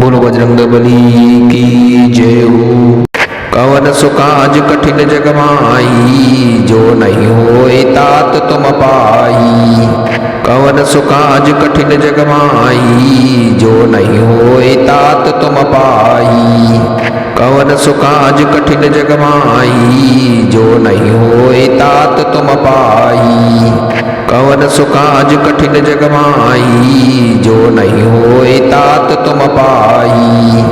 बोलो बजरंगबली की जय हो। कवन सो काज कठिन जग माई, जो नहीं होए तात तुम पाई। कवन सो काज कठिन जग माई, जो नहीं होए तात तुम पाई। कवन सो काज कठिन जग माई, जो नहीं होए तात तुम पाई। कवन सो काज कठिन जग माई, जो नहीं होए तात तुम पाई।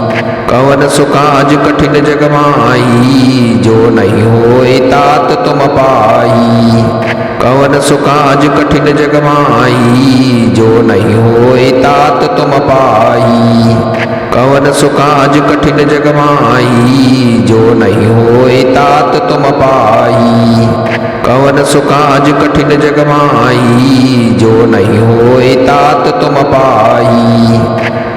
कवन सो काज कठिन जग माई, जो नहीं होए तात तुम पाई। कवन सो काज कठिन जग माई, जो नहीं होए तात तुम पाई। कवन सो काज कठिन जग माई, जो नहीं होए तात तुम पाई। कवन सो काज कठिन जग माई, जो नहीं होए तात तुम पाई।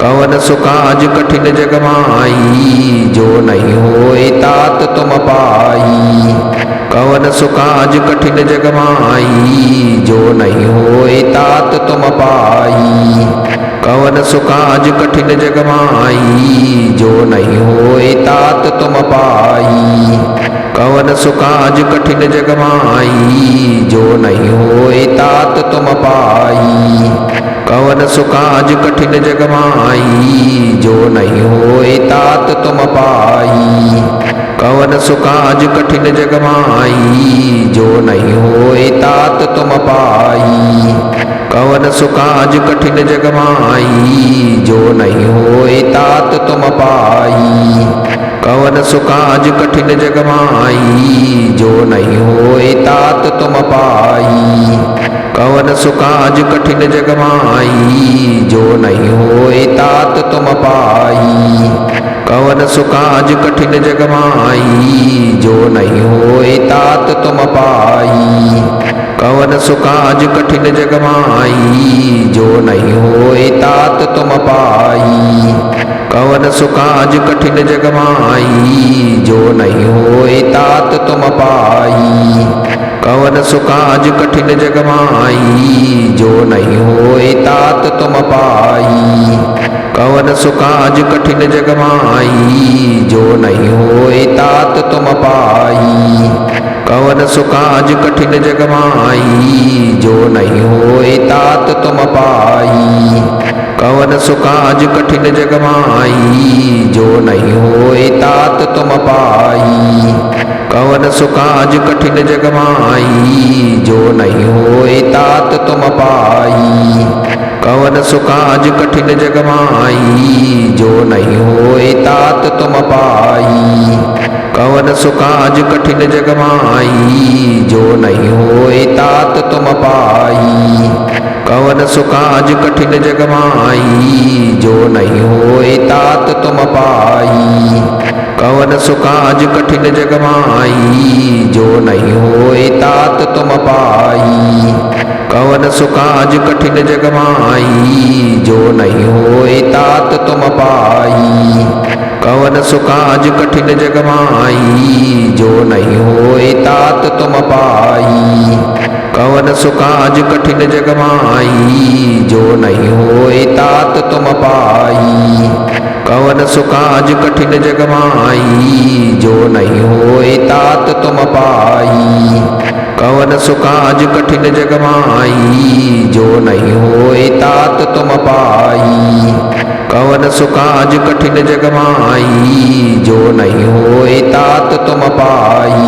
कवन सो काज कठिन जग माई, जो नहीं होए तात तुम पाई। कवन सो काज कठिन जग माई, जो नहीं होए तात तुम पाई। कवन सो काज कठिन जग माई, जो नहीं होए तात तुम पाई। कवन सो काज कठिन जग माई, जो नहीं होए तात तुम पाई। कवन सो काज कठिन जग माई, जो नहीं होए तात तुम पाई। कवन सो काज कठिन जग माई, जो नहीं होए तात तुम पाई। कवन सो काज कठिन जग माई, जो नहीं होए तात तुम पाई। कवन सो काज कठिन जग माई, जो नहीं होए तात तुम पाई। कवन सो काज कठिन जग माई, जो नहीं होए तात तुम पाई। कवन सो काज कठिन जग माई, जो नहीं होए तात तुम पाई। कवन सो काज कठिन जग माई, जो नहीं होए तात तुम पाई। कवन सो काज कठिन जग माई, जो नहीं होए तात तुम पाई। कवन सो काज कठिन जग माई, जो नहीं होए तात तुम पाई। कवन सो काज कठिन जग माई, जो नहीं होए तात तुम पाई। कवन सो काज कठिन जग माई, जो नहीं होए तात तुम पाई। कवन सो काज कठिन जग माई, जो नहीं होए तात तुम पाई। कवन सो काज कठिन जग माई, जो नहीं होए तात तुम पाई। कवन सो काज कठिन जग माई, जो नहीं होए तात तुम पाई। कवन सो काज कठिन जग माई, जो नहीं होए तात तुम पाई। कवन सो काज कठिन जग माई, जो नहीं होए तात तुम पाई। कवन सो काज कठिन जग माई, जो नहीं होए तात तुम पाई। कवन सो काज कठिन जग माई, जो नहीं होए तात तुम पाई। कवन सो काज कठिन जग माई, जो नहीं होए तात तुम पाई। कवन सो काज कठिन जग माई, जो नहीं होए तात तुम पाई। कवन सो काज कठिन जग माई, जो नहीं होए तात तुम पाई। कवन सो काज कठिन जग माई, जो नहीं होए तात तुम पाई। कवन सो काज कठिन जग माई, जो नहीं होए तात तुम पाई।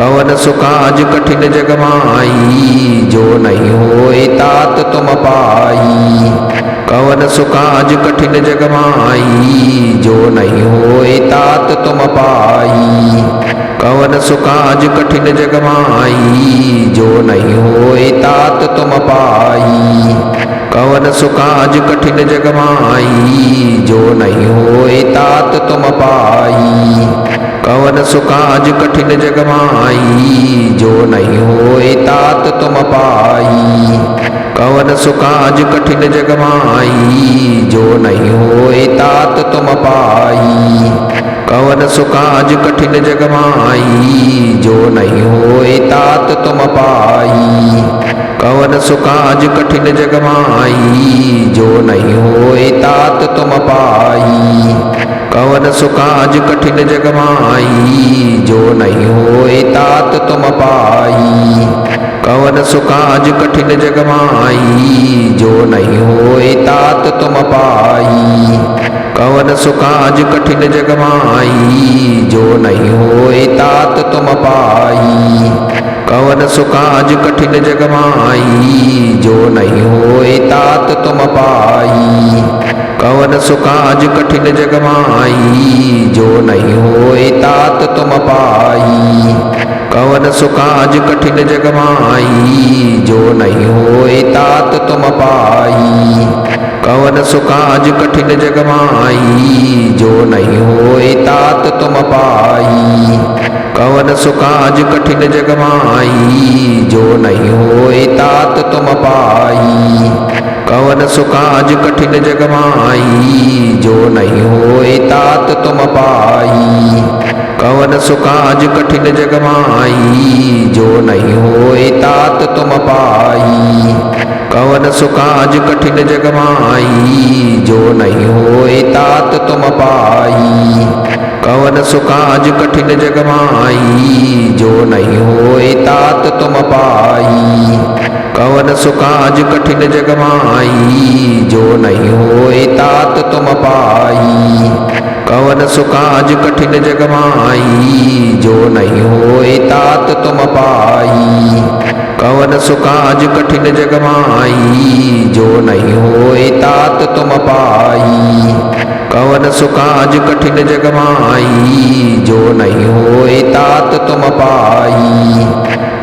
कवन सो काज कठिन जग माई, जो नहीं होए तात तुम पाई। कवन सो काज कठिन जग माई, जो नहीं होए तात तुम पाई। कवन सो काज कठिन जग माई, जो नहीं होए तात तुम पाई। कवन सो काज कठिन जग माई, जो नहीं होए तात तुम पाई। कवन सो काज कठिन जग माई, जो नहीं होए तात तुम पाई। कवन सो काज कठिन जग माई, जो नहीं होए तात तुम पाई। कवन सो काज कठिन जग माई, जो नहीं होए तात तुम पाई। कवन सो काज कठिन जग माई, जो नहीं होए तात तुम पाई। कवन सुकाज कठिन जग माई, जो नहीं होए तात तुम पाई। कवन सुकाज कठिन जग माई, जो नहीं होए तात तुम पाई। कवन सुकाज कठिन जग माई, जो नहीं होए तात तुम पाई। कवन सुकाज कठिन जग माई, जो नहीं होए तात तुम पाई। कवन सुकाज कठिन जग माई, जो नहीं होए तात तुम पाई। कवन सुकाज कठिन जग माई, जो नहीं होए तात तुम पाई। कवन सुकाज कठिन जग माई, जो नहीं होए तात तुम पाई। कवन सुकाज कठिन जग माई, जो नहीं होए तात तुम पाई। कवन सुकाज कठिन जग माई, जो नहीं होए तात तुम पाई। कवन सुकाज कठिन जग माई, जो नहीं होए तात तुम पाई। कवन सुकाज कठिन जग माई, जो नहीं होए तात तुम पाई। कवन सुकाज कठिन जग माई, जो नहीं होए तात तुम पाई। कवन सुकाज कठिन जग माई, जो नहीं होए तात तुम पाई। कवन सुकाज कठिन जग माई, जो नहीं होए तात तुम पाई। कवन सुकाज कठिन जग माई, जो नहीं होए तात तुम पाई। कवन सुकाज कठिन जग माई, जो नहीं होए तात तुम पाई।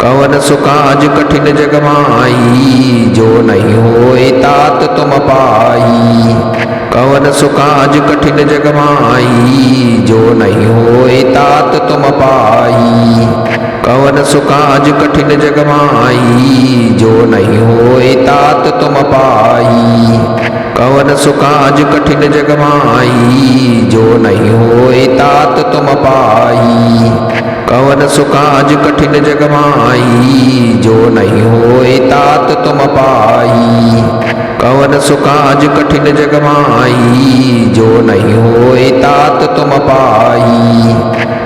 कवन सुकाज कठिन जग माई, जो नहीं होए तात तुम पाई। कवन सुकाज कठिन जग माई, जो नहीं होए तात तुम पाई। कवन सुकाज कठिन जग माई, जो नहीं होए तात तुम पाई। कवन सुकाज कठिन जग माई, जो नहीं होए तात तुम पाई। कवन सुकाज कठिन जग माई, जो नहीं होए तात तुम पाई। कवन सुकाज कठिन जग माई, जो नहीं होए तात तुम पाई। कवन सुकाज कठिन जग माई, जो नहीं होए तात तुम पाई।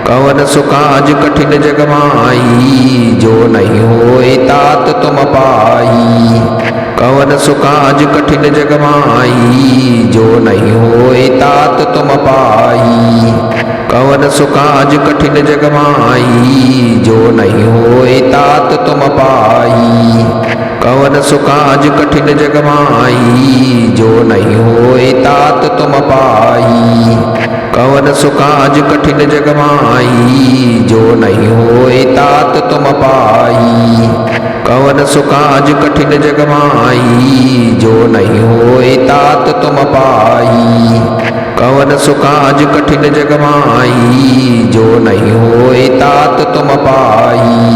कवन सुकाज कठिन जग माई, जो नहीं होए तात तुम पाई। कवन सुकाज कठिन जग माई, जो नहीं होए तात तुम पाई। कवन सुकाज कठिन जग माई, जो नहीं होए तात तुम पाई। कवन सुकाज कठिन जग माई, जो नहीं होए तात तुम पाई। कवन सुकाज कठिन जग माई, जो नहीं होए तात तुम पाई। कवन सुकाज कठिन जग माई, जो नहीं होए तात तुम पाई। कवन सुकाज कठिन जग माई, जो नहीं होए तात तुम पाई।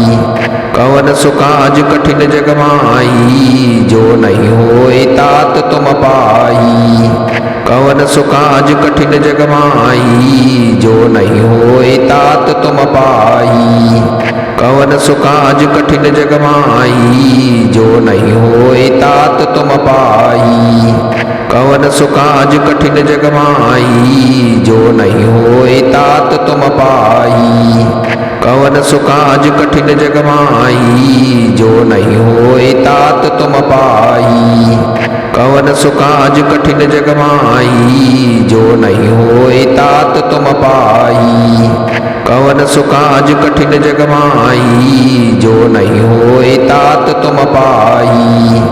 कवन सुकाज कठिन जग माई, जो नहीं होए तात तुम पाई। कवन सुकाज कठिन जग माई, जो नहीं होए तात तुम पाई। कवन सुकाज कठिन जग माई, जो नहीं होए तात तुम पाई। कवन सुकाज कठिन जग माई, जो नहीं होए तात तुम पाई। कवन सुकाज कठिन जग माई, जो नहीं होए तात तुम पाई। कवन सुकाज कठिन जग माई, जो नहीं होए तात तुम पाई।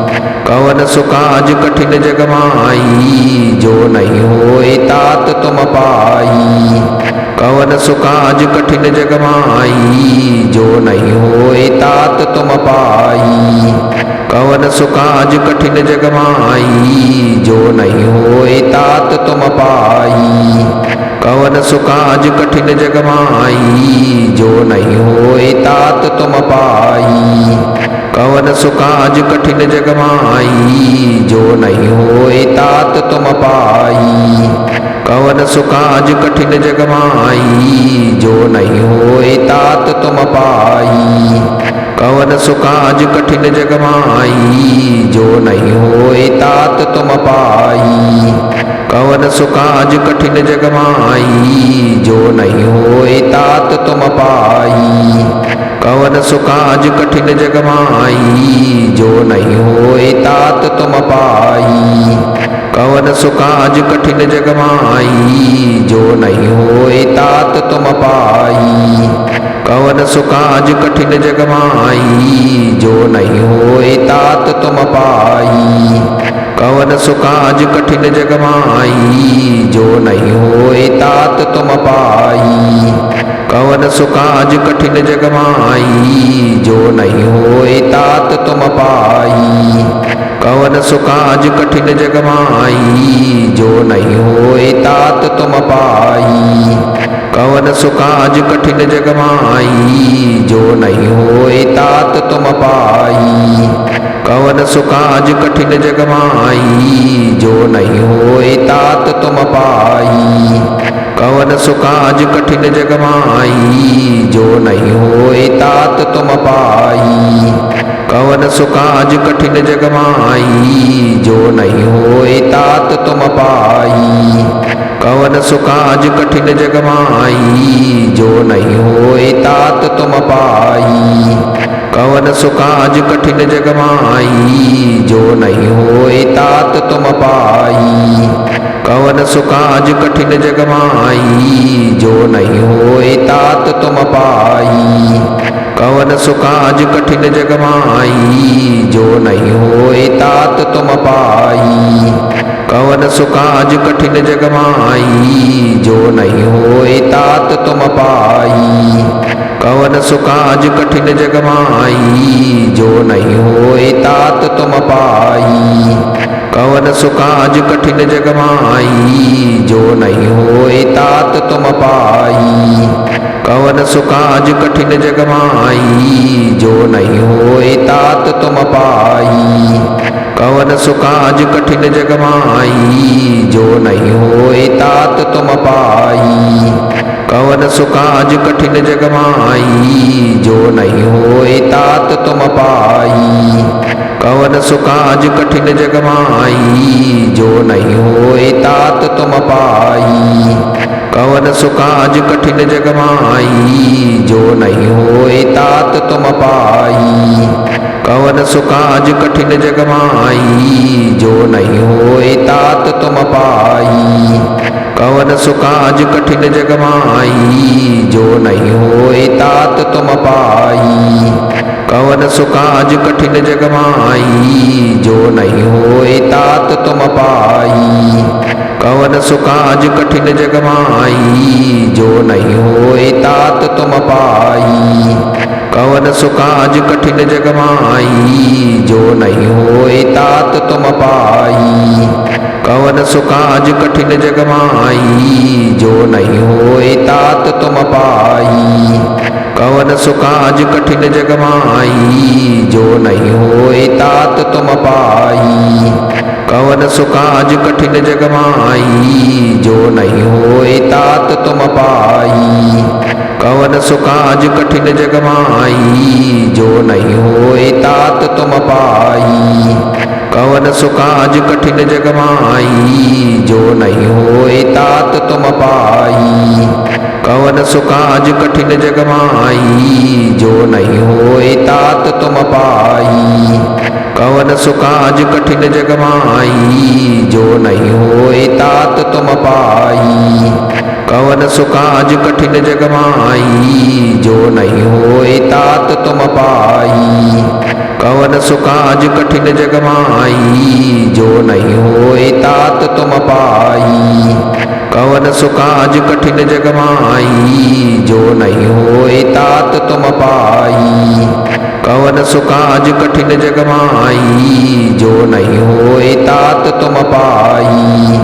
कवन सुकाज कठिन जग माई, जो नहीं होए तात तुम पाई। कवन सुकाज कठिन जग माई, जो नहीं होए तात तुम पाई। कवन सुकाज कठिन जग माई, जो नहीं होए तात तुम पाई। कवन सुकाज कठिन जग माई, जो नहीं होए तात तुम पाई। कवन सुकाज कठिन जग माई, जो नहीं होए तात तुम पाई। कवन सुकाज कठिन जग माई, जो नहीं होए तात तुम पाई। कवन सुकाज कठिन जग माई, जो नहीं होए तात तुम पाई। कवन सो काज कठिन जग माई, जो नहीं होए तात तुम पाई। कवन सो काज कठिन जग माई, जो नहीं होए तात तुम पाई। कवन सो काज कठिन जग माई, जो नहीं होए तात तुम पाई। कवन सो काज कठिन जग माई, जो नहीं होए तात तुम पाई। कवन सो काज कठिन जग माई, जो नहीं होए तात तुम पाई। कवन सो काज कठिन जग माई, जो नहीं होए तात तुम पाई। कवन सो काज कठिन जग माई, जो नहीं होए तात तुम पाई। कवन सो काज कठिन जग माई, जो नहीं होए तात तुम पाई। कवन सो काज कठिन जग माई, जो नहीं होए तात तुम पाई। कवन सो काज कठिन जग माई, जो नहीं होए तात तुम पाई। कवन सो काज कठिन जग माई, जो नहीं होए तात तुम पाई। कवन सो काज कठिन जग माई, जो नहीं होए तात तुम पाई। कवन सो काज कठिन जग माई, जो नहीं होए तात तुम पाई। कवन सो काज कठिन जग माई, जो नहीं होए तात तुम पाई। कवन सो काज कठिन जग माई, जो नहीं होए तात तुम पाई। कवन सो काज कठिन जग माई, जो नहीं होए तात तुम पाई। कवन सो काज कठिन जग माई, जो नहीं होए तात तुम पाई। कवन सो काज कठिन जग माई, जो नहीं होए तात तुम पाई। कवन सो काज कठिन जग माई, जो नहीं होए तात तुम पाई। कवन सो काज कठिन जग माई, जो नहीं होए तात तुम पाई। कवन सो काज कठिन जग माई, जो नहीं होए तात तुम पाई। कवन सो काज कठिन जग माई, जो नहीं होए तात तुम पाई। कवन सो काज कठिन जग माई, जो नहीं होए तात तुम पाई। कवन सो काज कठिन जग माई, जो नहीं होए तात तुम पाई। कवन सो काज कठिन जग माई, जो नहीं होए तात तुम पाई। कवन सो काज कठिन जग माई, जो नहीं होए तात तुम पाई। कवन सो काज कठिन जग माई, जो नहीं होए तात तुम पाई। कवन सो काज कठिन जग माई, जो नहीं होए तात तुम पाई। कवन सो काज कठिन जग माई, जो नहीं होए तात तुम पाई। कवन सो काज कठिन जग माई, जो नहीं होए तात तुम पाई। कवन सो काज कठिन जग माई, जो नहीं होए तात तुम पाई। कवन सो काज कठिन जग माई, जो नहीं होए तात तुम पाई। कवन सो काज कठिन जग माई, जो नहीं होए तात तुम पाई। कवन सो काज कठिन जग माई, जो नहीं होए तात तुम पाई। कवन सो काज कठिन जग माई, जो नहीं होए तात तुम पाई। कवन सो काज कठिन जग माई, जो नहीं होए तात तुम पाई। कवन सो काज कठिन जग माई, जो नहीं होए तात तुम पाई। कवन सो काज कठिन जग माई, जो नहीं होए तात तुम पाई। कवन सो काज कठिन जग माई, जो नहीं होए तात तुम पाई।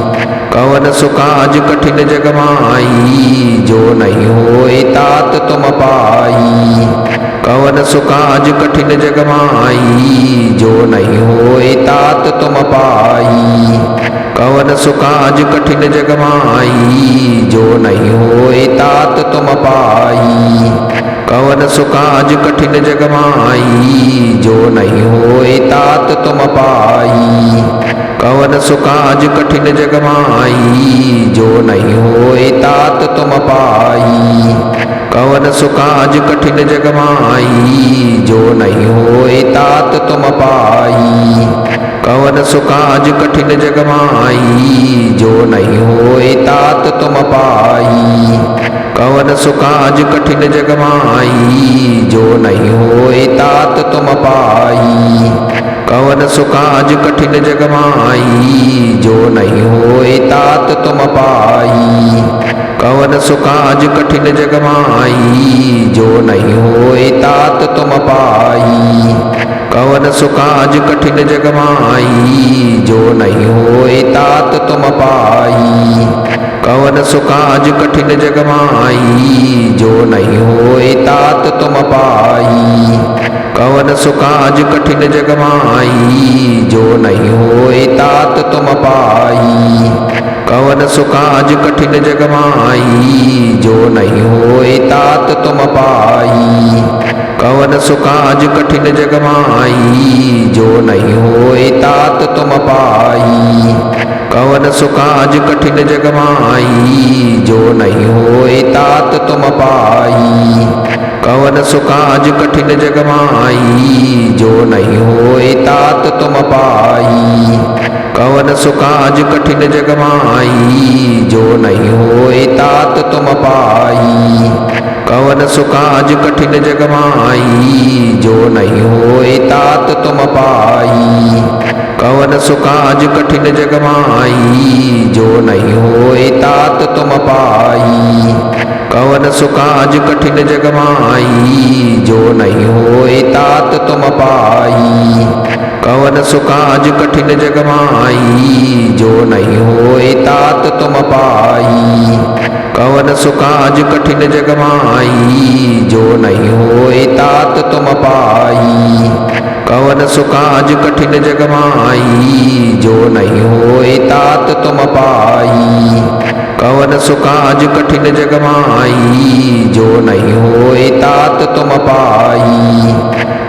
कवन सो काज कठिन जग माई, जो नहीं होए तात तुम पाई। कवन सो काज कठिन जग माई, जो नहीं होए तात तुम पाई। कवन सो काज कठिन जग माई, जो नहीं होए तात तुम पाई। कवन सो काज कठिन जग माई, जो नहीं होए तात तुम पाई। कवन सो काज कठिन जग माई, जो नहीं होए तात तुम पाई। कवन सो काज कठिन जग माई, जो नहीं होए तात तुम पाई। कवन सो काज कठिन जग माई, जो नहीं होए तात तुम पाई। कवन सो काज कठिन जग माई, जो नहीं होए तात तुम पाई। कवन सो काज कठिन जग माई, जो नहीं होए तात तुम पाई। कवन सो काज कठिन जग माई, जो नहीं होए तात तुम पाई। कवन सो काज कठिन जग माई, जो नहीं होए तात तुम पाई। कवन सो काज कठिन जग माई, जो नहीं होए तात तुम पाई। कवन सो काज कठिन जग माई, जो नहीं होए तात तुम पाई। कवन सो काज कठिन जग माई, जो नहीं होए तात तुम पाई। कवन सो काज कठिन जग माई, जो नहीं होए तात तुम पाई। कवन सो काज कठिन जग माई, जो नहीं होए तात तुम पाई। कवन सो काज कठिन जग माई, जो नहीं होए तात तुम पाई। कवन सो काज कठिन जग माई, जो नहीं होए तात तुम पाई। कवन सो काज कठिन जग माई, जो नहीं होए तात तुम पाई। कवन सो काज कठिन जग माई, जो नहीं होए तात तुम पाई। कवन सो काज कठिन जग माई, जो नहीं होए तात तुम पाई। कवन सो काज कठिन जग माई, जो नहीं होए तात तुम पाई। कवन सो काज कठिन जग माई, जो नहीं होए तात तुम पाई। कवन सो काज कठिन जग माई, जो नहीं होए तात तुम पाई। कवन सो काज कठिन जग माई, जो नहीं होए तात तुम पाई।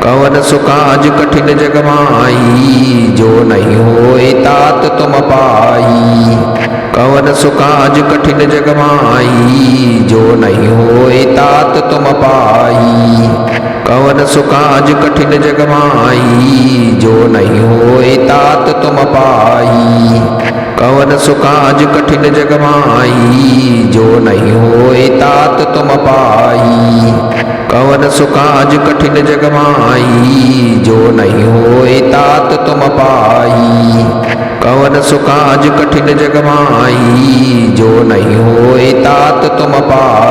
कवन सो काज कठिन जग माई, जो नहीं होए तात तुम पाई। कवन सो काज कठिन जग माई, जो नहीं होए तात तुम पाई। कवन सो काज कठिन जग माई, जो नहीं होए तात तुम पाई। कवन सो काज कठिन जग माई, जो नहीं होए तात तुम पाई। कवन सो काज कठिन जग माई, जो नहीं होए तात तुम पाई। कवन सो काज कठिन जग माई, जो नहीं होए तात तुम पाई।